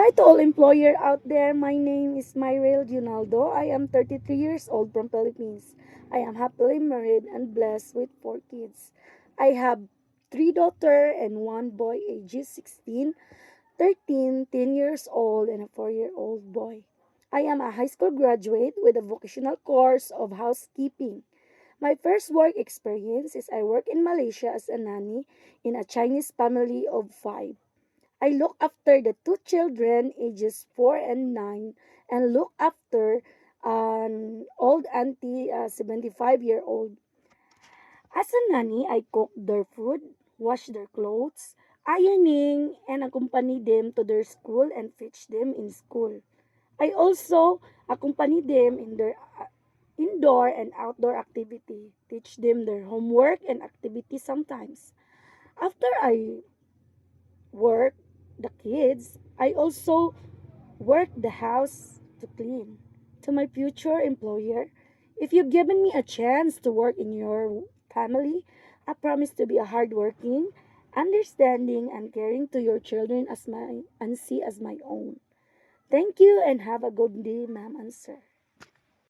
Hi to all employer out there. My name is Myrel Junaldo. I am 33 years old from Philippines. I am happily married and blessed with 4 kids. I have 3 daughters and 1 boy ages 16, 13, 10 years old and a 4-year-old boy. I am a high school graduate with a vocational course of housekeeping. My first work experience is I work in Malaysia as a nanny in a Chinese family of 5. I look after the 2 children, ages 4 and 9, and look after an old auntie, 75-year-old. As a nanny, I cook their food, wash their clothes, ironing, and accompany them to their school and fetch them in school. I also accompany them in their indoor and outdoor activity, teach them their homework and activities sometimes. After I work the kids, I also work the house to clean. To my future employer, if you've given me a chance to work in your family, I promise to be a hardworking, understanding, and caring to your children as my and see as my own. Thank you and have a good day, ma'am and sir.